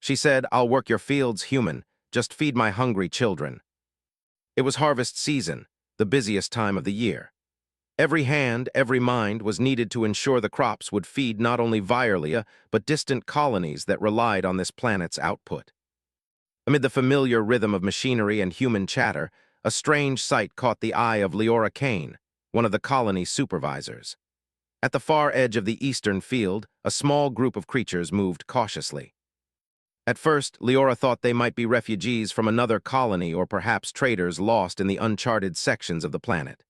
She said, "I'll work your fields, human. Just feed my hungry children." It was harvest season, the busiest time of the year. Every hand, every mind was needed to ensure the crops would feed not only Violia, but distant colonies that relied on this planet's output. Amid the familiar rhythm of machinery and human chatter, a strange sight caught the eye of Leora Kane, one of the colony's supervisors. At the far edge of the eastern field, a small group of creatures moved cautiously. At first, Leora thought they might be refugees from another colony or perhaps traders lost in the uncharted sections of the planet.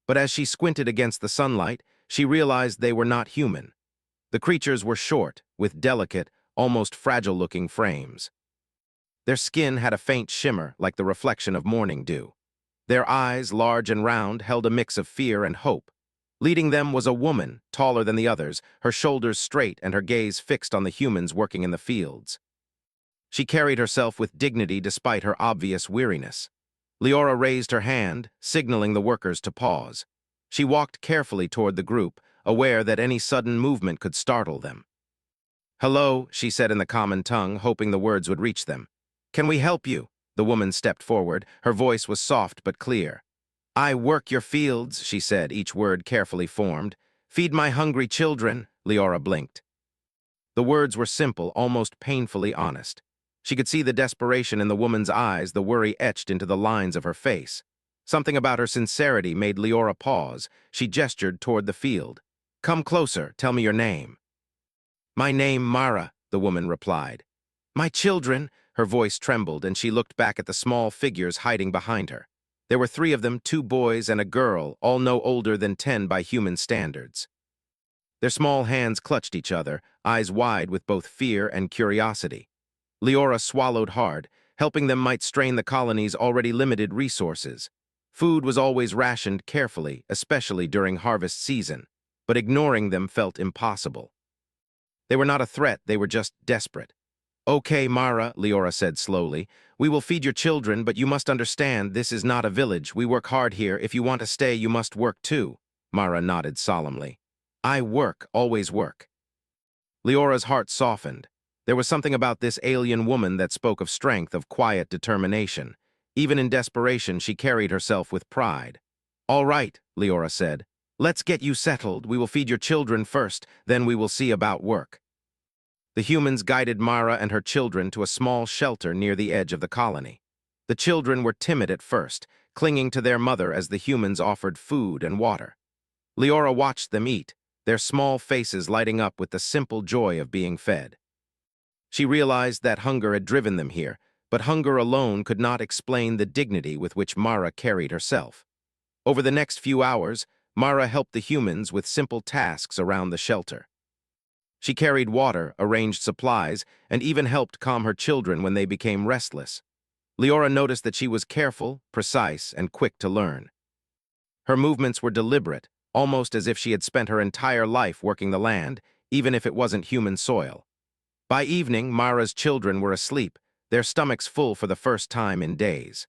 But as she squinted against the sunlight, she realized they were not human. The creatures were short, with delicate, almost fragile-looking frames. Their skin had a faint shimmer like the reflection of morning dew. Their eyes, large and round, held a mix of fear and hope. Leading them was a woman, taller than the others, her shoulders straight and her gaze fixed on the humans working in the fields. She carried herself with dignity despite her obvious weariness. Leora raised her hand, signaling the workers to pause. She walked carefully toward the group, aware that any sudden movement could startle them. "Hello," she said in the common tongue, hoping the words would reach them. "Can we help you?" The woman stepped forward. Her voice was soft but clear. "I work your fields," she said, each word carefully formed. "Feed my hungry children," Leora blinked. The words were simple, almost painfully honest. She could see the desperation in the woman's eyes, the worry etched into the lines of her face. Something about her sincerity made Leora pause. She gestured toward the field. "Come closer, tell me your name." "My name, Mara," the woman replied. "My children," her voice trembled, and she looked back at the small figures hiding behind her. There were 3 of them, 2 boys and a girl, all no older than 10 by human standards. Their small hands clutched each other, eyes wide with both fear and curiosity. Leora swallowed hard. Helping them might strain the colony's already limited resources. Food was always rationed carefully, especially during harvest season, but ignoring them felt impossible. They were not a threat, they were just desperate. "Okay, Mara," Leora said slowly. "We will feed your children, but you must understand this is not a village. We work hard here. If you want to stay, you must work too." Mara nodded solemnly. "I work, always work." Leora's heart softened. There was something about this alien woman that spoke of strength, of quiet determination. Even in desperation, she carried herself with pride. "All right," Leora said. "Let's get you settled. We will feed your children first, then we will see about work." The humans guided Mara and her children to a small shelter near the edge of the colony. The children were timid at first, clinging to their mother as the humans offered food and water. Leora watched them eat, their small faces lighting up with the simple joy of being fed. She realized that hunger had driven them here, but hunger alone could not explain the dignity with which Mara carried herself. Over the next few hours, Mara helped the humans with simple tasks around the shelter. She carried water, arranged supplies, and even helped calm her children when they became restless. Leora noticed that she was careful, precise, and quick to learn. Her movements were deliberate, almost as if she had spent her entire life working the land, even if it wasn't human soil. By evening, Mara's children were asleep, their stomachs full for the first time in days.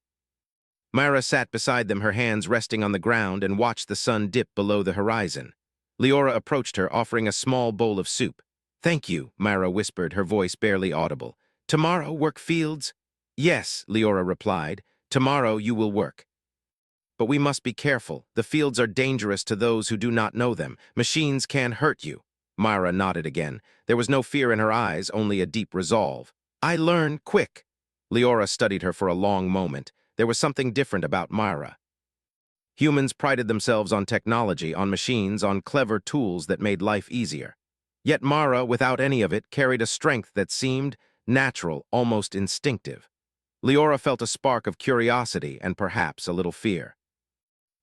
Mara sat beside them, her hands resting on the ground, and watched the sun dip below the horizon. Leora approached her, offering a small bowl of soup. "Thank you," Mara whispered, her voice barely audible. "Tomorrow work fields?" "Yes," Leora replied. "Tomorrow you will work. But we must be careful. The fields are dangerous to those who do not know them. Machines can hurt you." Mara nodded again. There was no fear in her eyes, only a deep resolve. "I learn quick." Leora studied her for a long moment. There was something different about Mara. Humans prided themselves on technology, on machines, on clever tools that made life easier. Yet Mara, without any of it, carried a strength that seemed natural, almost instinctive. Leora felt a spark of curiosity and perhaps a little fear.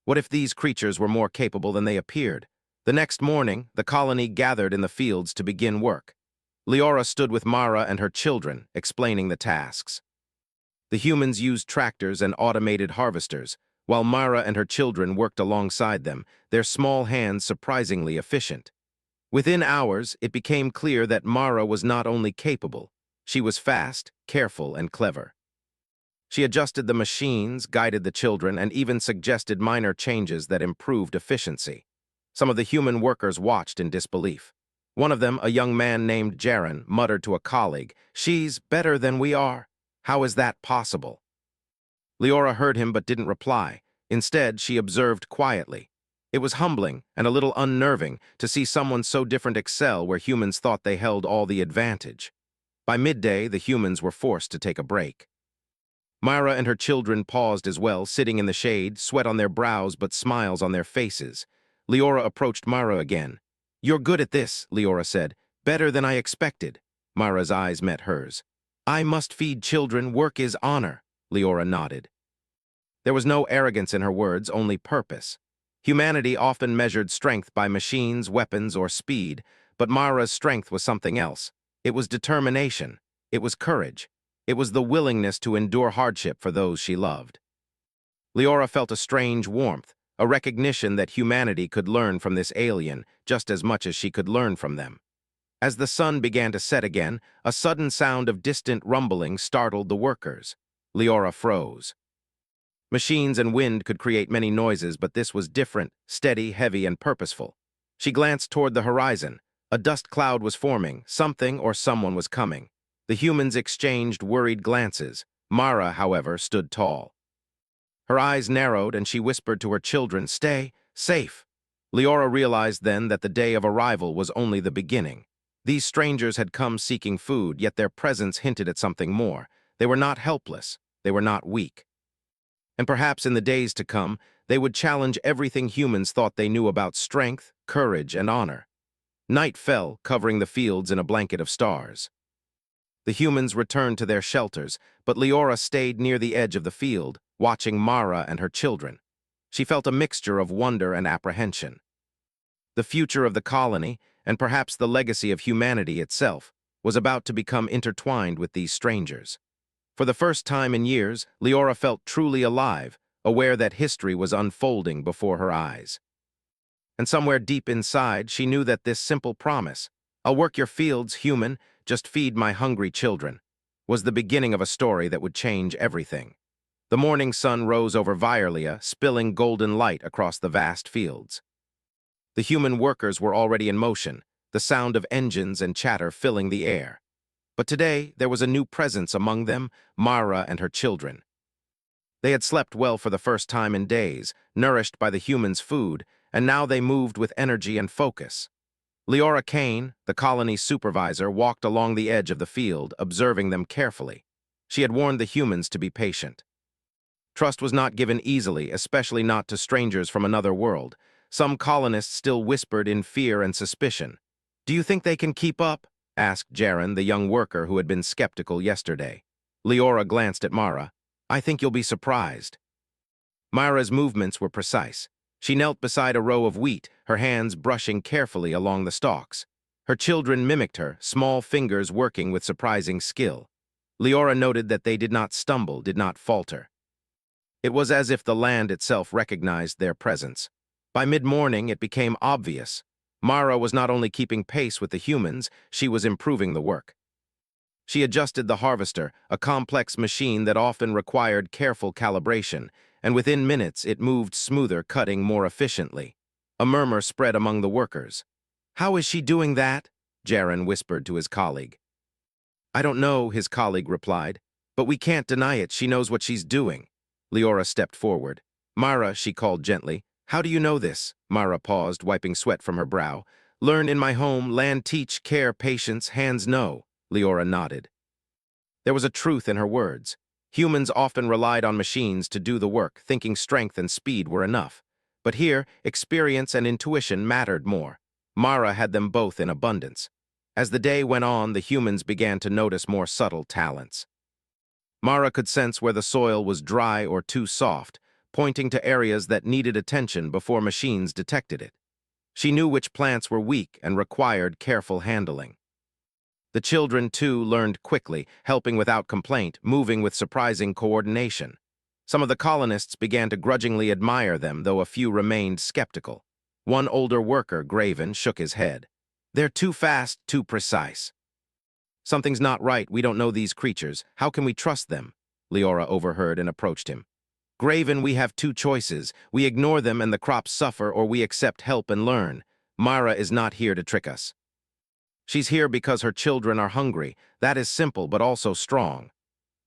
What if these creatures were more capable than they appeared? The next morning, the colony gathered in the fields to begin work. Leora stood with Mara and her children, explaining the tasks. The humans used tractors and automated harvesters, while Mara and her children worked alongside them, their small hands surprisingly efficient. Within hours, it became clear that Mara was not only capable, she was fast, careful, and clever. She adjusted the machines, guided the children, and even suggested minor changes that improved efficiency. Some of the human workers watched in disbelief. One of them, a young man named Jaren, muttered to a colleague, "She's better than we are. How is that possible?" Leora heard him but didn't reply. Instead, she observed quietly. It was humbling and a little unnerving to see someone so different excel where humans thought they held all the advantage. By midday, the humans were forced to take a break. Myra and her children paused as well, sitting in the shade, sweat on their brows but smiles on their faces. Leora approached Myra again. "You're good at this," Leora said. "Better than I expected." Myra's eyes met hers. "I must feed children. Work is honor," Leora nodded. There was no arrogance in her words, only purpose. Humanity often measured strength by machines, weapons, or speed, but Myra's strength was something else. It was determination. It was courage. It was the willingness to endure hardship for those she loved. Leora felt a strange warmth, a recognition that humanity could learn from this alien just as much as she could learn from them. As the sun began to set again, a sudden sound of distant rumbling startled the workers. Leora froze. Machines and wind could create many noises, but this was different, steady, heavy, and purposeful. She glanced toward the horizon. A dust cloud was forming. Something or someone was coming. The humans exchanged worried glances. Mara, however, stood tall. Her eyes narrowed and she whispered to her children, "Stay safe." Leora realized then that the day of arrival was only the beginning. These strangers had come seeking food, yet their presence hinted at something more. They were not helpless. They were not weak. And perhaps in the days to come, they would challenge everything humans thought they knew about strength, courage, and honor. Night fell, covering the fields in a blanket of stars. The humans returned to their shelters, but Leora stayed near the edge of the field, watching Mara and her children. She felt a mixture of wonder and apprehension. The future of the colony, and perhaps the legacy of humanity itself, was about to become intertwined with these strangers. For the first time in years, Leora felt truly alive, aware that history was unfolding before her eyes. And somewhere deep inside, she knew that this simple promise, "I'll work your fields, human, just feed my hungry children," was the beginning of a story that would change everything. The morning sun rose over Violia, spilling golden light across the vast fields. The human workers were already in motion, the sound of engines and chatter filling the air. But today, there was a new presence among them, Mara and her children. They had slept well for the first time in days, nourished by the humans' food, and now they moved with energy and focus. Leora Kane, the colony's supervisor, walked along the edge of the field, observing them carefully. She had warned the humans to be patient. Trust was not given easily, especially not to strangers from another world. Some colonists still whispered in fear and suspicion. "Do you think they can keep up?" asked Jaren, the young worker who had been skeptical yesterday. Leora glanced at Mara. "I think you'll be surprised." Mara's movements were precise. She knelt beside a row of wheat, her hands brushing carefully along the stalks. Her children mimicked her, small fingers working with surprising skill. Leora noted that they did not stumble, did not falter. It was as if the land itself recognized their presence. By mid-morning, it became obvious. Mara was not only keeping pace with the humans, she was improving the work. She adjusted the harvester, a complex machine that often required careful calibration, and within minutes it moved smoother, cutting more efficiently. A murmur spread among the workers. "How is she doing that?" Jaren whispered to his colleague. "I don't know," his colleague replied, "but we can't deny it. She knows what she's doing." Leora stepped forward. "Mara," she called gently. "How do you know this?" Mara paused, wiping sweat from her brow. "Learn in my home, land teach, care, patience, hands know." Leora nodded. There was a truth in her words. Humans often relied on machines to do the work, thinking strength and speed were enough. But here, experience and intuition mattered more. Mara had them both in abundance. As the day went on, the humans began to notice more subtle talents. Mara could sense where the soil was dry or too soft, pointing to areas that needed attention before machines detected it. She knew which plants were weak and required careful handling. The children, too, learned quickly, helping without complaint, moving with surprising coordination. Some of the colonists began to grudgingly admire them, though a few remained skeptical. One older worker, Graven, shook his head. "They're too fast, too precise." "Something's not right. We don't know these creatures. How can we trust them?" Leora overheard and approached him. "Graven, we have two choices. We ignore them and the crops suffer, or we accept help and learn. Mara is not here to trick us." She's here because her children are hungry. That is simple but also strong.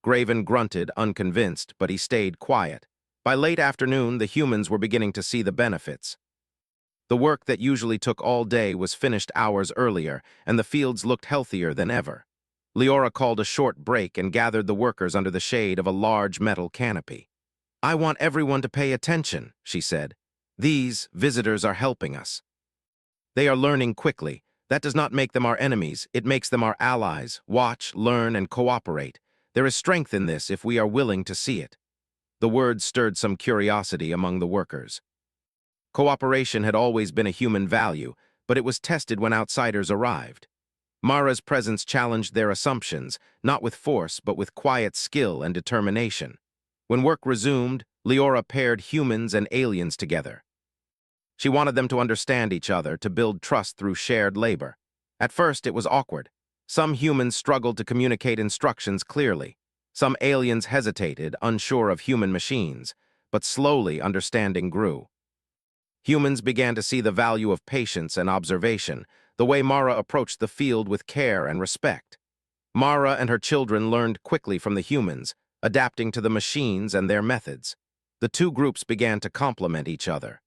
Graven grunted, unconvinced, but he stayed quiet. By late afternoon, the humans were beginning to see the benefits. The work that usually took all day was finished hours earlier, and the fields looked healthier than ever. Leora called a short break and gathered the workers under the shade of a large metal canopy. "I want everyone to pay attention," she said. "These visitors are helping us. They are learning quickly. That does not make them our enemies, it makes them our allies. Watch, learn, and cooperate. There is strength in this if we are willing to see it." The words stirred some curiosity among the workers. Cooperation had always been a human value, but it was tested when outsiders arrived. Mara's presence challenged their assumptions, not with force, but with quiet skill and determination. When work resumed, Leora paired humans and aliens together. She wanted them to understand each other, to build trust through shared labor. At first, it was awkward. Some humans struggled to communicate instructions clearly. Some aliens hesitated, unsure of human machines, but slowly understanding grew. Humans began to see the value of patience and observation, the way Mara approached the field with care and respect. Mara and her children learned quickly from the humans, adapting to the machines and their methods. The two groups began to complement each other.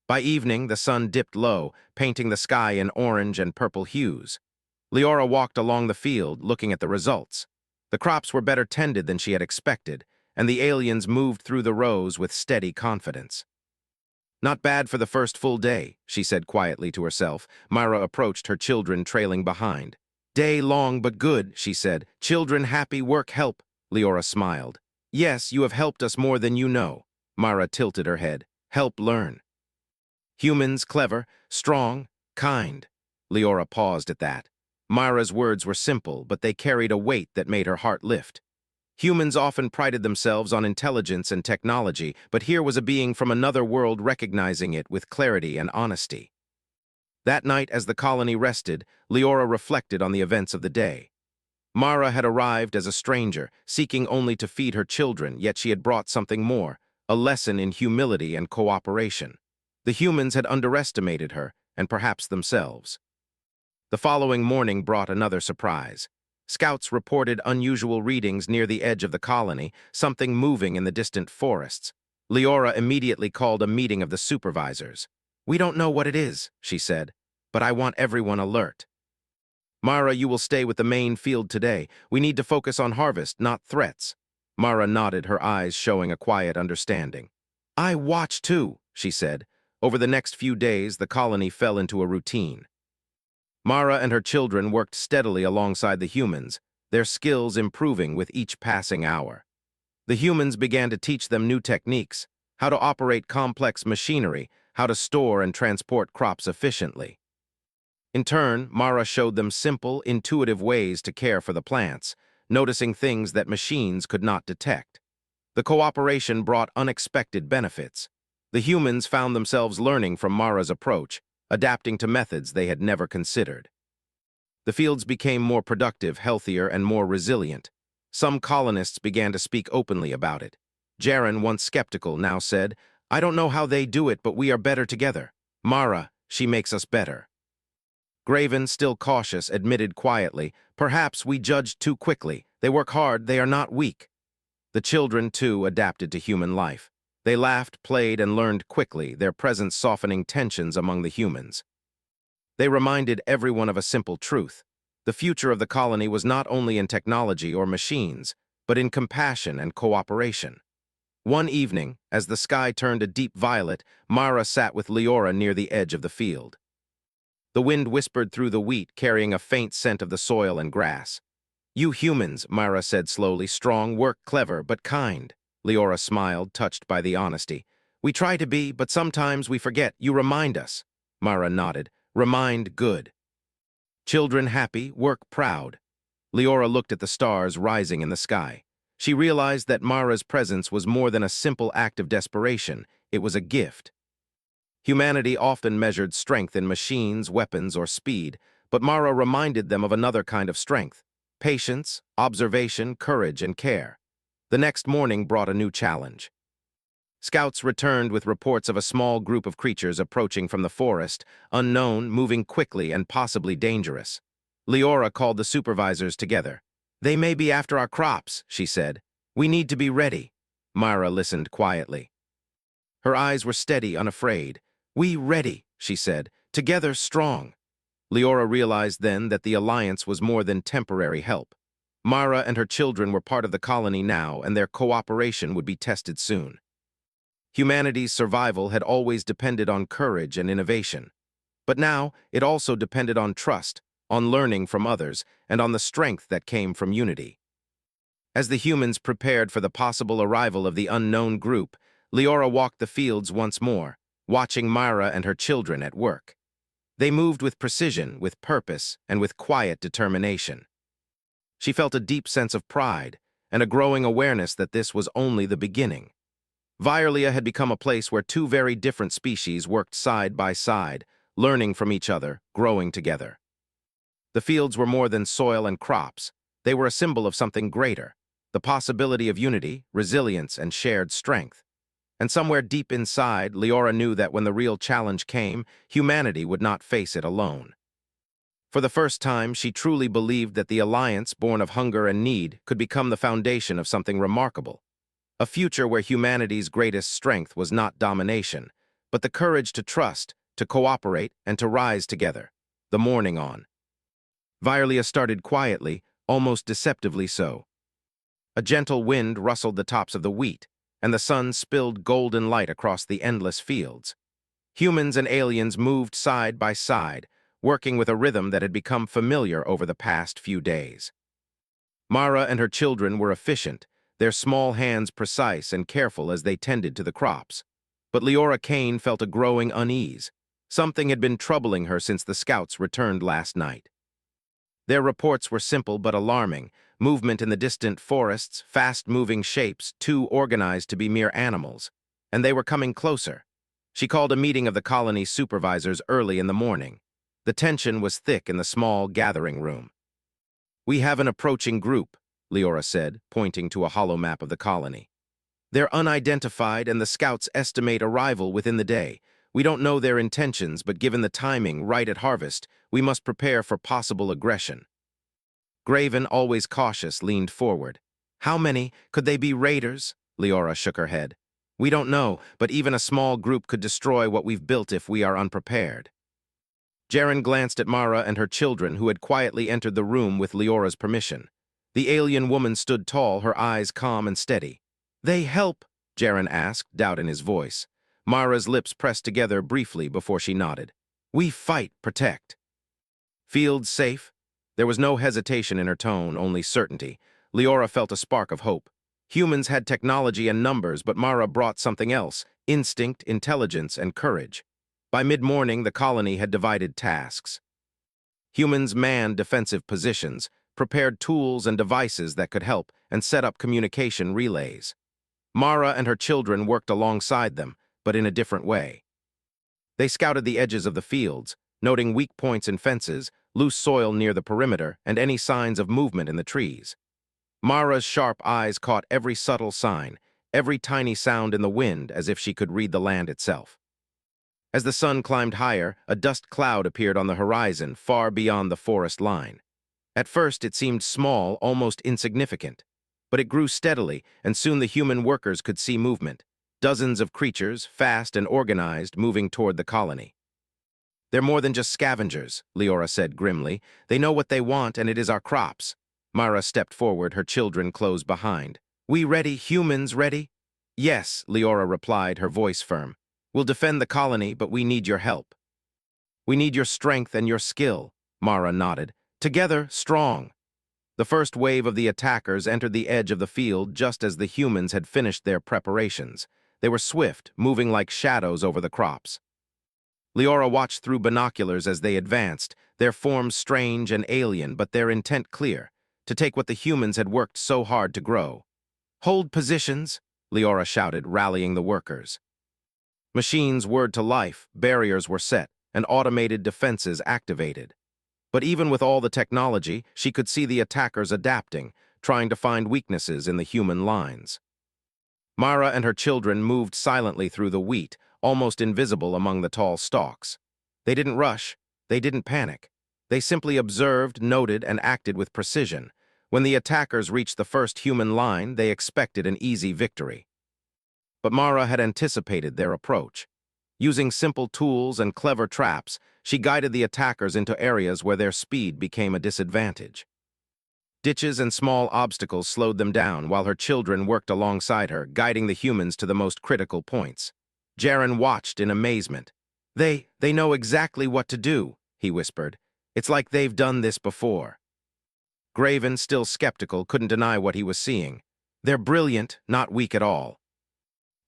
By evening, the sun dipped low, painting the sky in orange and purple hues. Leora walked along the field, looking at the results. The crops were better tended than she had expected, and the aliens moved through the rows with steady confidence. "Not bad for the first full day," she said quietly to herself. Mara approached, her children trailing behind. "Day long but good," she said. "Children happy, work help." Leora smiled. "Yes, you have helped us more than you know." Mara tilted her head. "Help learn." "Humans clever, strong, kind." Leora paused at that. Mara's words were simple, but they carried a weight that made her heart lift. Humans often prided themselves on intelligence and technology, but here was a being from another world recognizing it with clarity and honesty. That night, as the colony rested, Leora reflected on the events of the day. Mara had arrived as a stranger, seeking only to feed her children, yet she had brought something more, a lesson in humility and cooperation. The humans had underestimated her, and perhaps themselves. The following morning brought another surprise. Scouts reported unusual readings near the edge of the colony, something moving in the distant forests. Leora immediately called a meeting of the supervisors. "We don't know what it is," she said, "but I want everyone alert. Mara, you will stay with the main field today. We need to focus on harvest, not threats." Mara nodded, her eyes showing a quiet understanding. "I watch too," she said. Over the next few days, the colony fell into a routine. Mara and her children worked steadily alongside the humans, their skills improving with each passing hour. The humans began to teach them new techniques, how to operate complex machinery, how to store and transport crops efficiently. In turn, Mara showed them simple, intuitive ways to care for the plants, noticing things that machines could not detect. The cooperation brought unexpected benefits. The humans found themselves learning from Mara's approach, adapting to methods they had never considered. The fields became more productive, healthier, and more resilient. Some colonists began to speak openly about it. Jaren, once skeptical, now said, "I don't know how they do it, but we are better together. Mara, she makes us better." Graven, still cautious, admitted quietly, "Perhaps we judged too quickly. They work hard, they are not weak." The children, too, adapted to human life. They laughed, played, and learned quickly, their presence softening tensions among the humans. They reminded everyone of a simple truth. The future of the colony was not only in technology or machines, but in compassion and cooperation. One evening, as the sky turned a deep violet, Mara sat with Leora near the edge of the field. The wind whispered through the wheat, carrying a faint scent of the soil and grass. "You humans," Mara said slowly, "strong, work, clever, but kind." Leora smiled, touched by the honesty. "We try to be, but sometimes we forget. You remind us." Mara nodded. "Remind good. Children happy, work proud." Leora looked at the stars rising in the sky. She realized that Mara's presence was more than a simple act of desperation. It was a gift. Humanity often measured strength in machines, weapons, or speed, but Mara reminded them of another kind of strength: patience, observation, courage, and care. The next morning brought a new challenge. Scouts returned with reports of a small group of creatures approaching from the forest, unknown, moving quickly, and possibly dangerous. Leora called the supervisors together. "They may be after our crops," she said. "We need to be ready." Myra listened quietly. Her eyes were steady, unafraid. "We ready," she said. "Together strong." Leora realized then that the alliance was more than temporary help. Myra and her children were part of the colony now, and their cooperation would be tested soon. Humanity's survival had always depended on courage and innovation. But now, it also depended on trust, on learning from others, and on the strength that came from unity. As the humans prepared for the possible arrival of the unknown group, Leora walked the fields once more, watching Myra and her children at work. They moved with precision, with purpose, and with quiet determination. She felt a deep sense of pride and a growing awareness that this was only the beginning. Violia had become a place where two very different species worked side by side, learning from each other, growing together. The fields were more than soil and crops. They were a symbol of something greater, the possibility of unity, resilience, and shared strength. And somewhere deep inside, Leora knew that when the real challenge came, humanity would not face it alone. For the first time, she truly believed that the alliance, born of hunger and need, could become the foundation of something remarkable. A future where humanity's greatest strength was not domination, but the courage to trust, to cooperate, and to rise together. The morning on. Violia started quietly, almost deceptively so. A gentle wind rustled the tops of the wheat, and the sun spilled golden light across the endless fields. Humans and aliens moved side by side, working with a rhythm that had become familiar over the past few days. Mara and her children were efficient, their small hands precise and careful as they tended to the crops. But Leora Kane felt a growing unease. Something had been troubling her since the scouts returned last night. Their reports were simple but alarming: movement in the distant forests, fast-moving shapes, too organized to be mere animals. And they were coming closer. She called a meeting of the colony's supervisors early in the morning. The tension was thick in the small gathering room. "We have an approaching group," Leora said, pointing to a hollow map of the colony. "They're unidentified, and the scouts estimate arrival within the day. We don't know their intentions, but given the timing, right at harvest, we must prepare for possible aggression." Graven, always cautious, leaned forward. "How many? Could they be raiders?" Leora shook her head. "We don't know, but even a small group could destroy what we've built if we are unprepared." Jaren glanced at Mara and her children, who had quietly entered the room with Leora's permission. The alien woman stood tall, her eyes calm and steady. "They help?" Jaren asked, doubt in his voice. Mara's lips pressed together briefly before she nodded. "We fight, protect." "Fields safe?" There was no hesitation in her tone, only certainty. Leora felt a spark of hope. Humans had technology and numbers, but Mara brought something else: instinct, intelligence, and courage. By mid-morning, the colony had divided tasks. Humans manned defensive positions, prepared tools and devices that could help, and set up communication relays. Mara and her children worked alongside them, but in a different way. They scouted the edges of the fields, noting weak points in fences, loose soil near the perimeter, and any signs of movement in the trees. Mara's sharp eyes caught every subtle sign, every tiny sound in the wind, as if she could read the land itself. As the sun climbed higher, a dust cloud appeared on the horizon, far beyond the forest line. At first, it seemed small, almost insignificant. But it grew steadily, and soon the human workers could see movement. Dozens of creatures, fast and organized, moving toward the colony. "They're more than just scavengers," Leora said grimly. "They know what they want, and it is our crops." Mara stepped forward, her children close behind. "We ready? Humans ready?" "Yes," Leora replied, her voice firm. "We'll defend the colony, but we need your help." "We need your strength and your skill," Mara nodded. "Together, strong." The first wave of the attackers entered the edge of the field just as the humans had finished their preparations. They were swift, moving like shadows over the crops. Leora watched through binoculars as they advanced, their forms strange and alien, but their intent clear: to take what the humans had worked so hard to grow. "Hold positions," Leora shouted, rallying the workers. Machines whirred to life, barriers were set, and automated defenses activated. But even with all the technology, she could see the attackers adapting, trying to find weaknesses in the human lines. Mara and her children moved silently through the wheat, almost invisible among the tall stalks. They didn't rush, they didn't panic. They simply observed, noted, and acted with precision. When the attackers reached the first human line, they expected an easy victory. But Mara had anticipated their approach. Using simple tools and clever traps, she guided the attackers into areas where their speed became a disadvantage. Ditches and small obstacles slowed them down while her children worked alongside her, guiding the humans to the most critical points. Jaren watched in amazement. They know exactly what to do," he whispered. "It's like they've done this before." Graven, still skeptical, couldn't deny what he was seeing. "They're brilliant, not weak at all."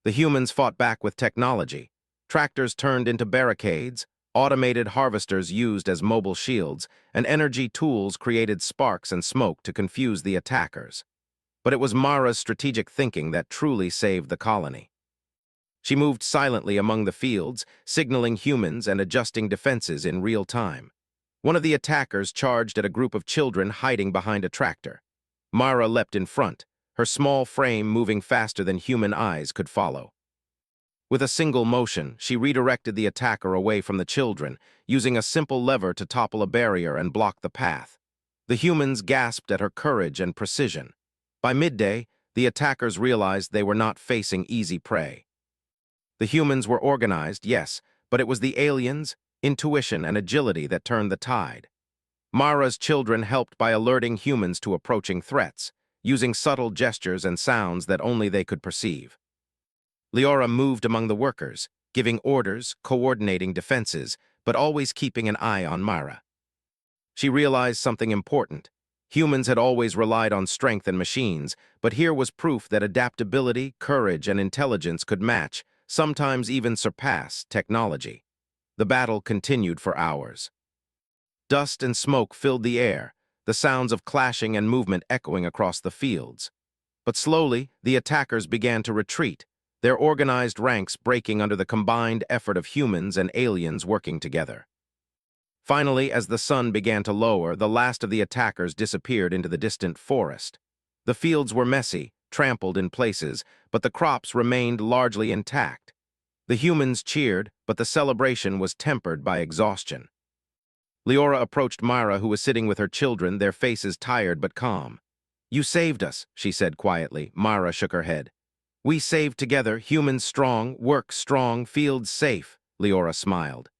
The humans fought back with technology. Tractors turned into barricades, automated harvesters used as mobile shields, and energy tools created sparks and smoke to confuse the attackers. But it was Mara's strategic thinking that truly saved the colony. She moved silently among the fields, signaling humans and adjusting defenses in real time. One of the attackers charged at a group of children hiding behind a tractor. Mara leapt in front, her small frame moving faster than human eyes could follow. With a single motion, she redirected the attacker away from the children, using a simple lever to topple a barrier and block the path. The humans gasped at her courage and precision. By midday, the attackers realized they were not facing easy prey. The humans were organized, yes, but it was the aliens, intuition, and agility that turned the tide. Mara's children helped by alerting humans to approaching threats, using subtle gestures and sounds that only they could perceive. Leora moved among the workers, giving orders, coordinating defenses, but always keeping an eye on Mara. She realized something important. Humans had always relied on strength and machines, but here was proof that adaptability, courage, and intelligence could match, sometimes even surpass, technology. The battle continued for hours. Dust and smoke filled the air, the sounds of clashing and movement echoing across the fields. But slowly, the attackers began to retreat, their organized ranks breaking under the combined effort of humans and aliens working together. Finally, as the sun began to lower, the last of the attackers disappeared into the distant forest. The fields were messy, trampled in places, but the crops remained largely intact. The humans cheered, but the celebration was tempered by exhaustion. Leora approached Mara, who was sitting with her children, their faces tired but calm. "You saved us," she said quietly. Mara shook her head. "We saved together, humans strong, work strong, fields safe," Leora smiled.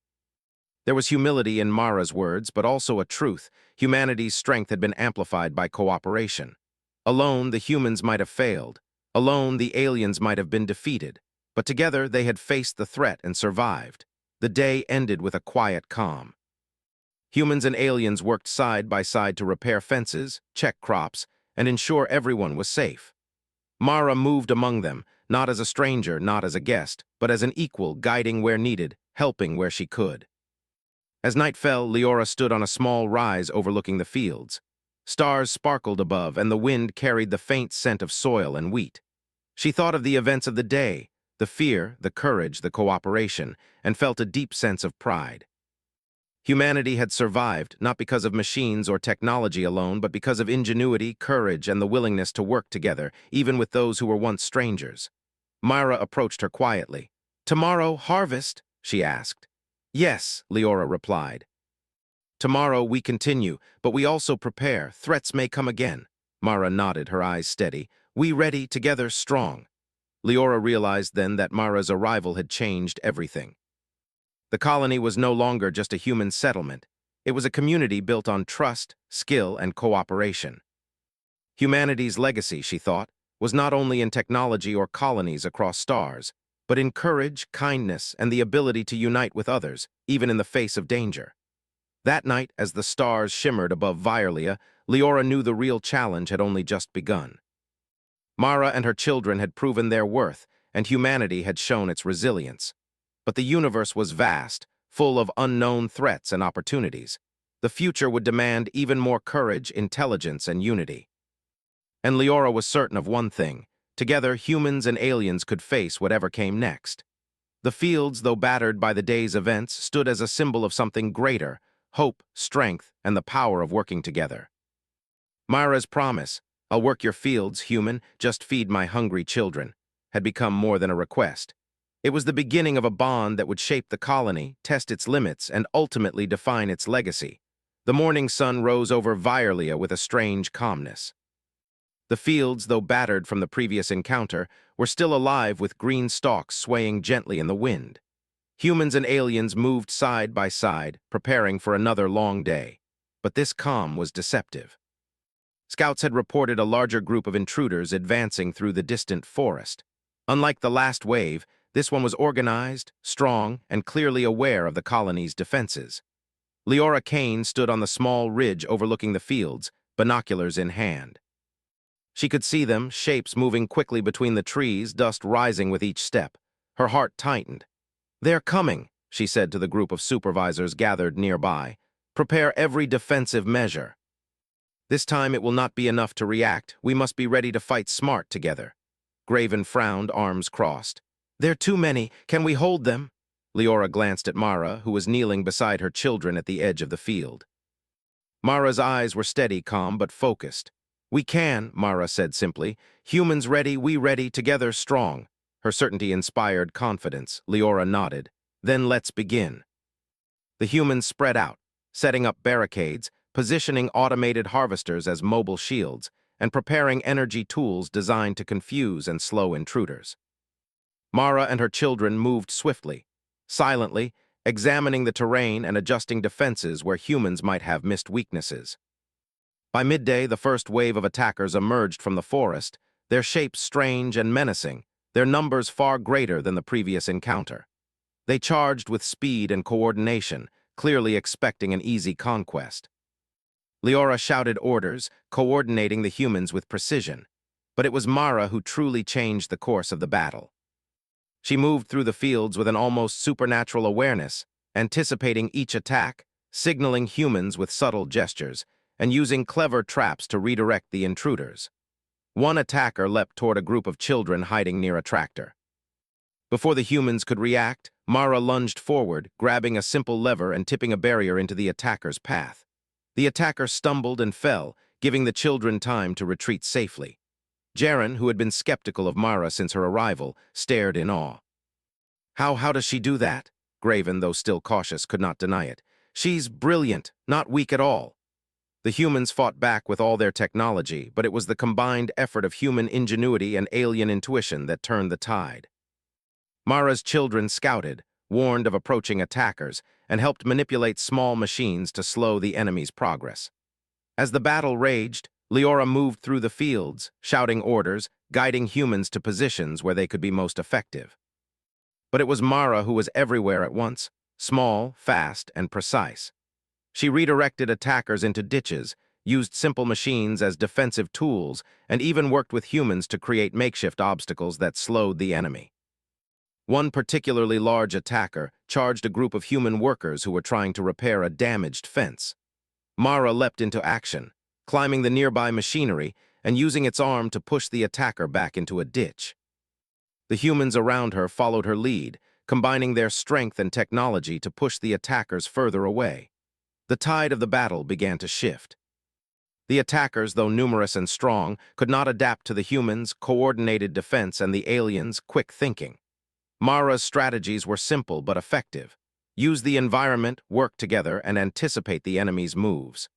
There was humility in Mara's words, but also a truth. Humanity's strength had been amplified by cooperation. Alone, the humans might have failed. Alone, the aliens might have been defeated. But together, they had faced the threat and survived. The day ended with a quiet calm. Humans and aliens worked side by side to repair fences, check crops, and ensure everyone was safe. Mara moved among them, not as a stranger, not as a guest, but as an equal, guiding where needed, helping where she could. As night fell, Leora stood on a small rise overlooking the fields. Stars sparkled above, and the wind carried the faint scent of soil and wheat. She thought of the events of the day, the fear, the courage, the cooperation, and felt a deep sense of pride. Humanity had survived, not because of machines or technology alone, but because of ingenuity, courage, and the willingness to work together, even with those who were once strangers. Myra approached her quietly. "Tomorrow, harvest?" she asked. "Yes," Leora replied. "Tomorrow we continue, but we also prepare. Threats may come again." Mara nodded, her eyes steady. "We ready, together, strong." Leora realized then that Mara's arrival had changed everything. The colony was no longer just a human settlement. It was a community built on trust, skill, and cooperation. Humanity's legacy, she thought, was not only in technology or colonies across stars, but in courage, kindness, and the ability to unite with others, even in the face of danger. That night, as the stars shimmered above Violia, Leora knew the real challenge had only just begun. Mara and her children had proven their worth, and humanity had shown its resilience. But the universe was vast, full of unknown threats and opportunities. The future would demand even more courage, intelligence, and unity. And Leora was certain of one thing. Together, humans and aliens could face whatever came next. The fields, though battered by the day's events, stood as a symbol of something greater: hope, strength, and the power of working together. Myra's promise, "I'll work your fields, human, just feed my hungry children," had become more than a request. It was the beginning of a bond that would shape the colony, test its limits, and ultimately define its legacy. The morning sun rose over Virelia with a strange calmness. The fields, though battered from the previous encounter, were still alive with green stalks swaying gently in the wind. Humans and aliens moved side by side, preparing for another long day. But this calm was deceptive. Scouts had reported a larger group of intruders advancing through the distant forest. Unlike the last wave, this one was organized, strong, and clearly aware of the colony's defenses. Leora Kane stood on the small ridge overlooking the fields, binoculars in hand. She could see them, shapes moving quickly between the trees, dust rising with each step. Her heart tightened. "They're coming," she said to the group of supervisors gathered nearby. "Prepare every defensive measure. This time it will not be enough to react. We must be ready to fight smart together." Graven frowned, arms crossed. "They're too many. Can we hold them?" Leora glanced at Mara, who was kneeling beside her children at the edge of the field. Mara's eyes were steady, calm, but focused. "We can," Mara said simply. "Humans ready, we ready, together strong." Her certainty inspired confidence. Leora nodded. "Then let's begin." The humans spread out, setting up barricades, positioning automated harvesters as mobile shields, and preparing energy tools designed to confuse and slow intruders. Mara and her children moved swiftly, silently, examining the terrain and adjusting defenses where humans might have missed weaknesses. By midday, the first wave of attackers emerged from the forest, their shapes strange and menacing, their numbers far greater than the previous encounter. They charged with speed and coordination, clearly expecting an easy conquest. Leora shouted orders, coordinating the humans with precision, but it was Mara who truly changed the course of the battle. She moved through the fields with an almost supernatural awareness, anticipating each attack, signaling humans with subtle gestures, and using clever traps to redirect the intruders. One attacker leapt toward a group of children hiding near a tractor. Before the humans could react, Mara lunged forward, grabbing a simple lever and tipping a barrier into the attacker's path. The attacker stumbled and fell, giving the children time to retreat safely. Jaren, who had been skeptical of Mara since her arrival, stared in awe. How does she do that?" Graven, though still cautious, could not deny it. "She's brilliant, not weak at all." The humans fought back with all their technology, but it was the combined effort of human ingenuity and alien intuition that turned the tide. Mara's children scouted, warned of approaching attackers, and helped manipulate small machines to slow the enemy's progress. As the battle raged, Leora moved through the fields, shouting orders, guiding humans to positions where they could be most effective. But it was Mara who was everywhere at once, small, fast, and precise. She redirected attackers into ditches, used simple machines as defensive tools, and even worked with humans to create makeshift obstacles that slowed the enemy. One particularly large attacker charged a group of human workers who were trying to repair a damaged fence. Mara leapt into action, climbing the nearby machinery and using its arm to push the attacker back into a ditch. The humans around her followed her lead, combining their strength and technology to push the attackers further away. The tide of the battle began to shift. The attackers, though numerous and strong, could not adapt to the humans' coordinated defense and the aliens' quick thinking. Mara's strategies were simple but effective. Use the environment, work together, and anticipate the enemy's moves.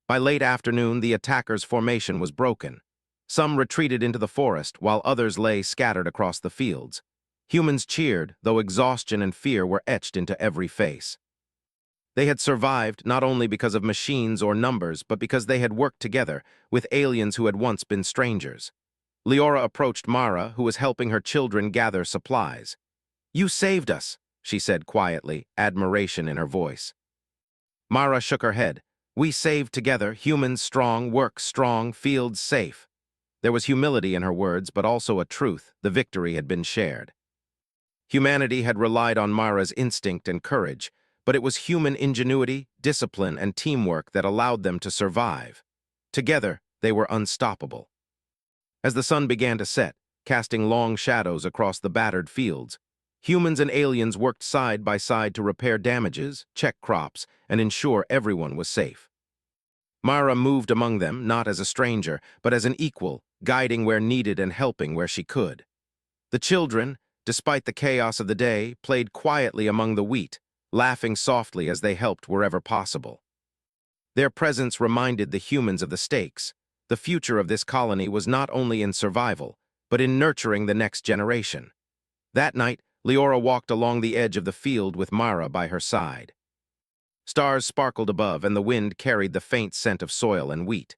By late afternoon, the attackers' formation was broken. Some retreated into the forest, while others lay scattered across the fields. Humans cheered, though exhaustion and fear were etched into every face. They had survived not only because of machines or numbers, but because they had worked together with aliens who had once been strangers. Leora approached Mara, who was helping her children gather supplies. "You saved us," she said quietly, admiration in her voice. Mara shook her head. "We saved together, humans strong, work strong, fields safe." There was humility in her words, but also a truth. The victory had been shared. Humanity had relied on Mara's instinct and courage, but it was human ingenuity, discipline, and teamwork that allowed them to survive. Together, they were unstoppable. As the sun began to set, casting long shadows across the battered fields, humans and aliens worked side by side to repair damages, check crops, and ensure everyone was safe. Mara moved among them, not as a stranger, but as an equal, guiding where needed and helping where she could. The children, despite the chaos of the day, played quietly among the wheat, laughing softly as they helped wherever possible. Their presence reminded the humans of the stakes. The future of this colony was not only in survival, but in nurturing the next generation. That night, Leora walked along the edge of the field with Mara by her side. Stars sparkled above, and the wind carried the faint scent of soil and wheat.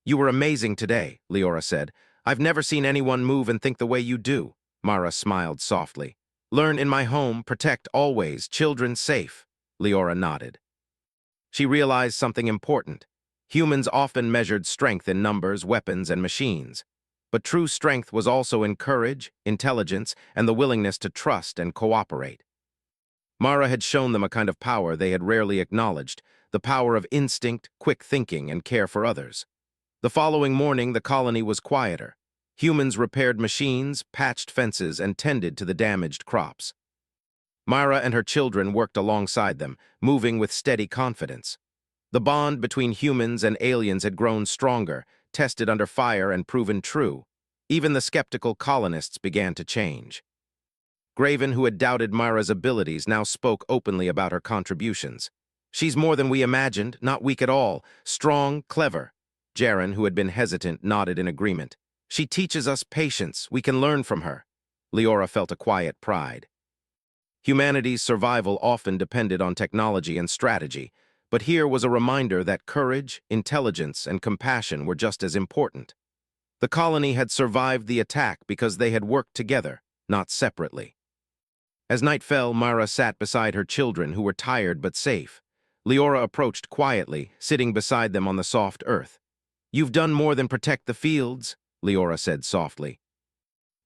"You were amazing today," Leora said. "I've never seen anyone move and think the way you do." Mara smiled softly. "Learn in my home, protect always, children safe." Leora nodded. She realized something important. Humans often measured strength in numbers, weapons, and machines. But true strength was also in courage, intelligence, and the willingness to trust and cooperate. Mara had shown them a kind of power they had rarely acknowledged, the power of instinct, quick thinking, and care for others. The following morning, the colony was quieter. Humans repaired machines, patched fences, and tended to the damaged crops. Myra and her children worked alongside them, moving with steady confidence. The bond between humans and aliens had grown stronger, tested under fire and proven true. Even the skeptical colonists began to change. Graven, who had doubted Myra's abilities, now spoke openly about her contributions. "She's more than we imagined, not weak at all, strong, clever." Jaren, who had been hesitant, nodded in agreement. "She teaches us patience. We can learn from her." Leora felt a quiet pride. Humanity's survival often depended on technology and strategy, but here was a reminder that courage, intelligence, and compassion were just as important. The colony had survived the attack because they had worked together, not separately. As night fell, Myra sat beside her children, who were tired but safe. Leora approached quietly, sitting beside them on the soft earth. "You've done more than protect the fields," Leora said softly.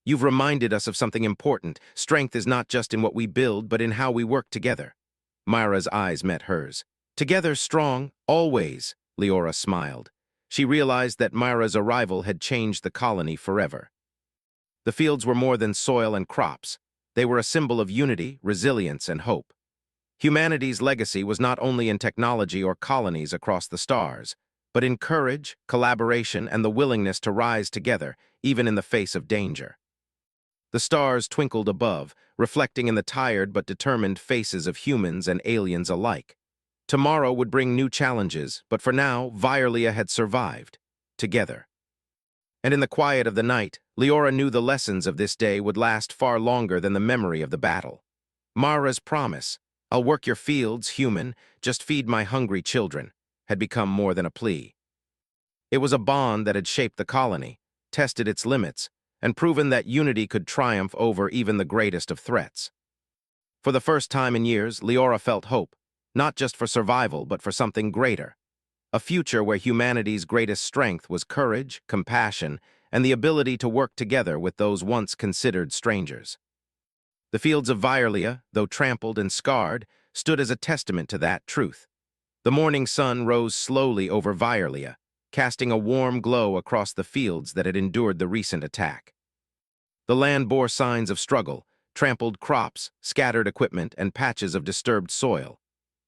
"You've reminded us of something important. Strength is not just in what we build, but in how we work together." Myra's eyes met hers. "Together strong, always," Leora smiled. She realized that Myra's arrival had changed the colony forever. The fields were more than soil and crops. They were a symbol of unity, resilience, and hope. Humanity's legacy was not only in technology or colonies across the stars, but in courage, collaboration, and the willingness to rise together, even in the face of danger. The stars twinkled above, reflecting in the tired but determined faces of humans and aliens alike. Tomorrow would bring new challenges, but for now, Violia had survived, together. And in the quiet of the night, Leora knew the lessons of this day would last far longer than the memory of the battle. Mara's promise, "I'll work your fields, human, just feed my hungry children," had become more than a plea. It was a bond that had shaped the colony, tested its limits, and proven that unity could triumph over even the greatest of threats. For the first time in years, Leora felt hope, not just for survival, but for something greater. A future where humanity's greatest strength was courage, compassion, and the ability to work together with those once considered strangers. The fields of Violia, though trampled and scarred, stood as a testament to that truth. The morning sun rose slowly over Violia, casting a warm glow across the fields that had endured the recent attack. The land bore signs of struggle, trampled crops, scattered equipment, and patches of disturbed soil.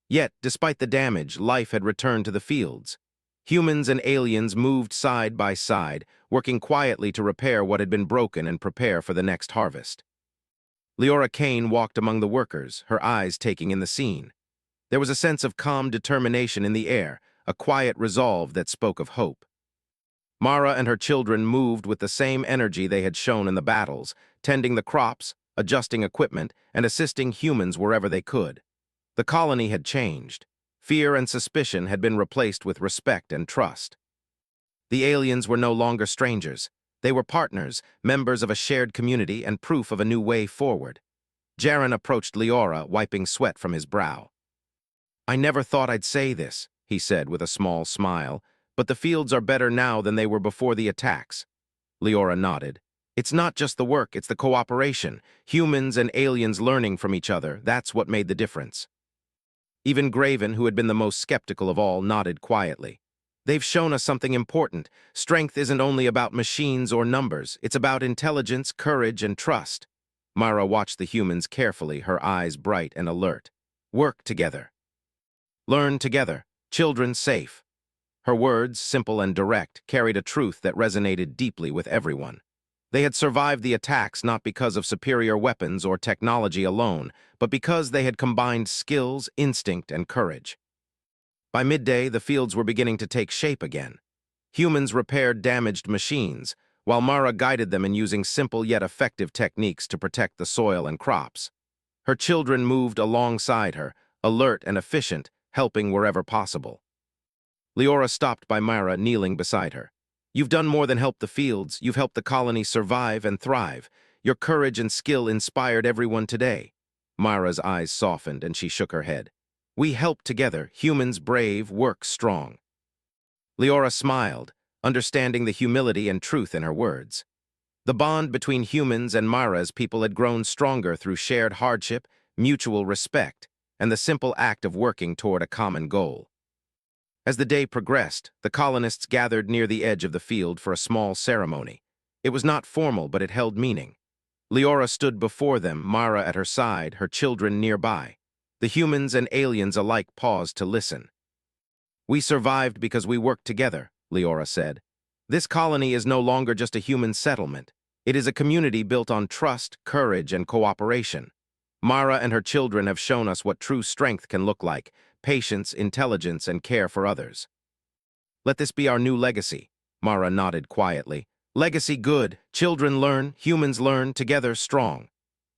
Yet, despite the damage, life had returned to the fields. Humans and aliens moved side by side, working quietly to repair what had been broken and prepare for the next harvest. Leora Kane walked among the workers, her eyes taking in the scene. There was a sense of calm determination in the air, a quiet resolve that spoke of hope. Mara and her children moved with the same energy they had shown in the battles, tending the crops, adjusting equipment, and assisting humans wherever they could. The colony had changed. Fear and suspicion had been replaced with respect and trust. The aliens were no longer strangers. They were partners, members of a shared community, and proof of a new way forward. Jaren approached Leora, wiping sweat from his brow. "I never thought I'd say this," he said with a small smile, "but the fields are better now than they were before the attacks." Leora nodded. "It's not just the work, it's the cooperation. Humans and aliens learning from each other, that's what made the difference." Even Graven, who had been the most skeptical of all, nodded quietly. "They've shown us something important. Strength isn't only about machines or numbers. It's about intelligence, courage, and trust." Myra watched the humans carefully, her eyes bright and alert. "Work together. Learn together. Children safe." Her words, simple and direct, carried a truth that resonated deeply with everyone. They had survived the attacks not because of superior weapons or technology alone, but because they had combined skills, instinct, and courage. By midday, the fields were beginning to take shape again. Humans repaired damaged machines, while Mara guided them in using simple yet effective techniques to protect the soil and crops. Her children moved alongside her, alert and efficient, helping wherever possible. Leora stopped by Mara, kneeling beside her. "You've done more than help the fields. You've helped the colony survive and thrive. Your courage and skill inspired everyone today." Mara's eyes softened and she shook her head. "We help together, humans brave, work strong." Leora smiled, understanding the humility and truth in her words. The bond between humans and Mara's people had grown stronger through shared hardship, mutual respect, and the simple act of working toward a common goal. As the day progressed, the colonists gathered near the edge of the field for a small ceremony. It was not formal, but it held meaning. Leora stood before them, Mara at her side, her children nearby. The humans and aliens alike paused to listen. "We survived because we worked together," Leora said. "This colony is no longer just a human settlement. It is a community built on trust, courage, and cooperation. Mara and her children have shown us what true strength can look like: patience, intelligence, and care for others. Let this be our new legacy." Mara nodded quietly. "Legacy good, children learn, humans learn, together strong."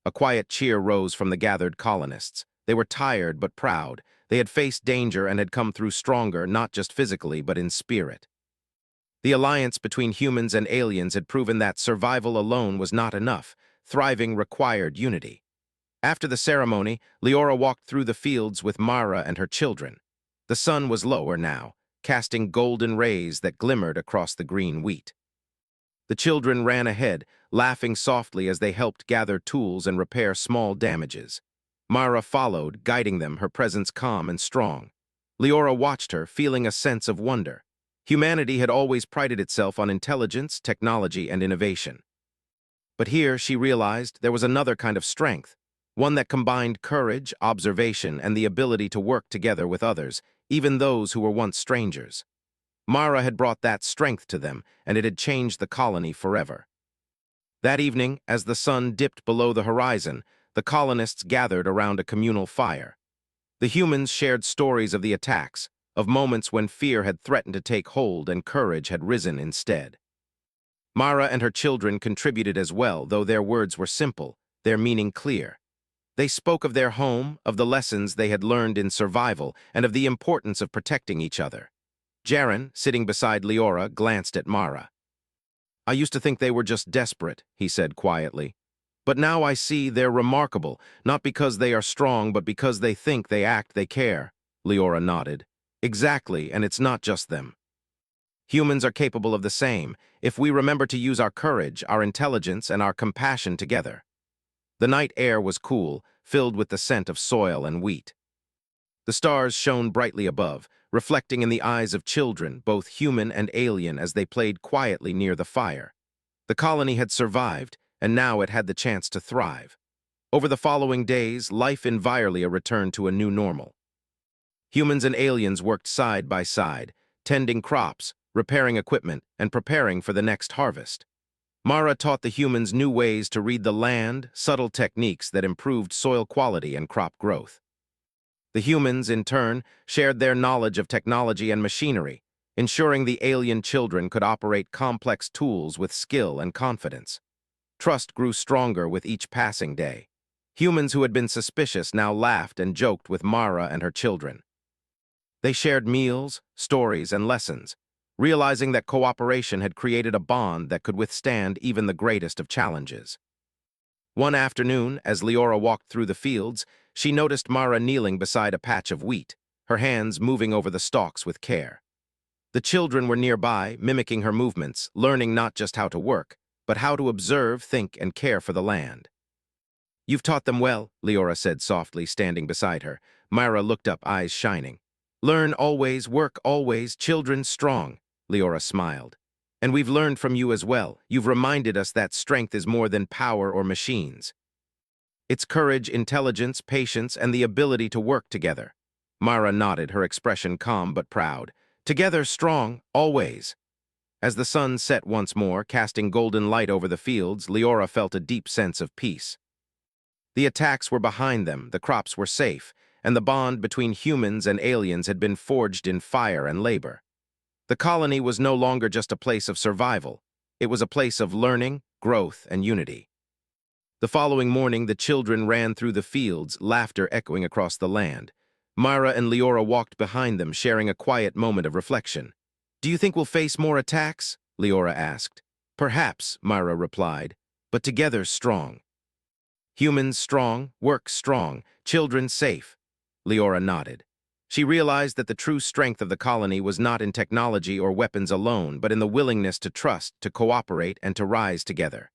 A quiet cheer rose from the gathered colonists. They were tired but proud. They had faced danger and had come through stronger, not just physically, but in spirit. The alliance between humans and aliens had proven that survival alone was not enough. Thriving required unity. After the ceremony, Leora walked through the fields with Mara and her children. The sun was lower now, casting golden rays that glimmered across the green wheat. The children ran ahead, laughing softly as they helped gather tools and repair small damages. Mara followed, guiding them, her presence calm and strong. Leora watched her, feeling a sense of wonder. Humanity had always prided itself on intelligence, technology, and innovation. But here, she realized, there was another kind of strength, one that combined courage, observation, and the ability to work together with others, even those who were once strangers. Mara had brought that strength to them, and it had changed the colony forever. That evening, as the sun dipped below the horizon, the colonists gathered around a communal fire. The humans shared stories of the attacks, of moments when fear had threatened to take hold and courage had risen instead. Mara and her children contributed as well, though their words were simple, their meaning clear. They spoke of their home, of the lessons they had learned in survival, and of the importance of protecting each other. Jaren, sitting beside Leora, glanced at Mara. "I used to think they were just desperate," he said quietly. "But now I see they're remarkable, not because they are strong, but because they think, they act, they care." Leora nodded. "Exactly, and it's not just them. Humans are capable of the same, if we remember to use our courage, our intelligence, and our compassion together." The night air was cool, filled with the scent of soil and wheat. The stars shone brightly above, reflecting in the eyes of children, both human and alien, as they played quietly near the fire. The colony had survived, and now it had the chance to thrive. Over the following days, life in Virelia returned to a new normal. Humans and aliens worked side by side, tending crops, repairing equipment, and preparing for the next harvest. Mara taught the humans new ways to read the land, subtle techniques that improved soil quality and crop growth. The humans, in turn, shared their knowledge of technology and machinery, ensuring the alien children could operate complex tools with skill and confidence. Trust grew stronger with each passing day. Humans who had been suspicious now laughed and joked with Mara and her children. They shared meals, stories, and lessons, realizing that cooperation had created a bond that could withstand even the greatest of challenges. One afternoon, as Leora walked through the fields, she noticed Mara kneeling beside a patch of wheat, her hands moving over the stalks with care. The children were nearby, mimicking her movements, learning not just how to work, but how to observe, think, and care for the land. "You've taught them well," Leora said softly, standing beside her. Mara looked up, eyes shining. "Learn always, work always, children strong," Leora smiled. "And we've learned from you as well. You've reminded us that strength is more than power or machines. It's courage, intelligence, patience, and the ability to work together." Mara nodded, her expression calm but proud. "Together strong, always." As the sun set once more, casting golden light over the fields, Leora felt a deep sense of peace. The attacks were behind them, the crops were safe, and the bond between humans and aliens had been forged in fire and labor. The colony was no longer just a place of survival. It was a place of learning, growth, and unity. The following morning, the children ran through the fields, laughter echoing across the land. Myra and Leora walked behind them, sharing a quiet moment of reflection. "Do you think we'll face more attacks?" Leora asked. "Perhaps," Myra replied, "but together strong." Humans strong, work strong, children safe. Leora nodded. She realized that the true strength of the colony was not in technology or weapons alone, but in the willingness to trust, to cooperate, and to rise together.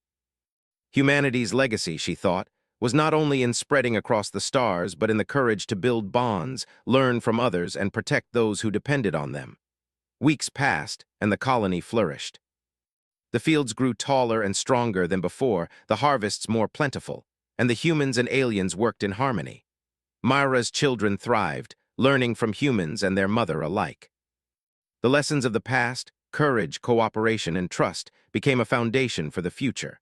Humanity's legacy, she thought, was not only in spreading across the stars, but in the courage to build bonds, learn from others, and protect those who depended on them. Weeks passed, and the colony flourished. The fields grew taller and stronger than before, the harvests more plentiful, and the humans and aliens worked in harmony. Myra's children thrived, learning from humans and their mother alike. The lessons of the past, courage, cooperation, and trust, became a foundation for the future.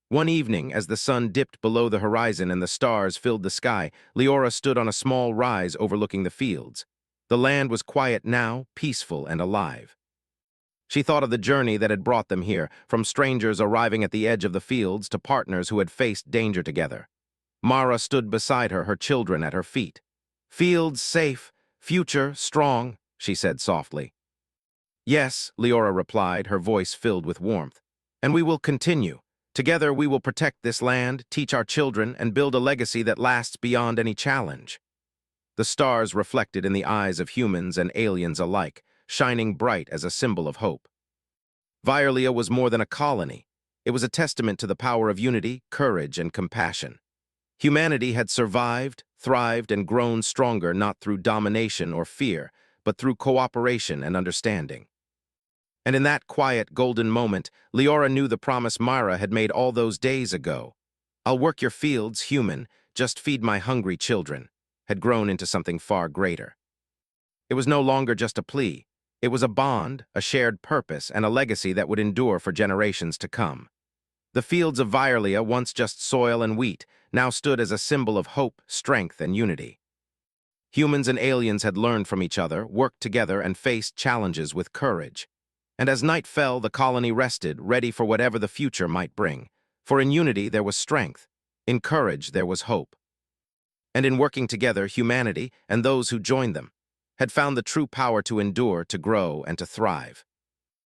One evening, as the sun dipped below the horizon and the stars filled the sky, Leora stood on a small rise overlooking the fields. The land was quiet now, peaceful and alive. She thought of the journey that had brought them here, from strangers arriving at the edge of the fields to partners who had faced danger together. Mara stood beside her, her children at her feet. "Fields safe, future strong," she said softly. "Yes," Leora replied, her voice filled with warmth. "And we will continue. Together we will protect this land, teach our children, and build a legacy that lasts beyond any challenge." The stars reflected in the eyes of humans and aliens alike, shining bright as a symbol of hope. Violia was more than a colony. It was a testament to the power of unity, courage, and compassion. Humanity had survived, thrived, and grown stronger not through domination or fear, but through cooperation and understanding. And in that quiet, golden moment, Leora knew the promise Myra had made all those days ago. "I'll work your fields, human, just feed my hungry children," had grown into something far greater. It was no longer just a plea. It was a bond, a shared purpose, and a legacy that would endure for generations to come. The fields of Violia, once just soil and wheat, now stood as a symbol of hope, strength, and unity. Humans and aliens had learned from each other, worked together, and faced challenges with courage. And as night fell, the colony rested, ready for whatever the future might bring. For in unity there was strength, in courage there was hope. And in working together, humanity, and those who joined them, had found the true power to endure, to grow, and to thrive.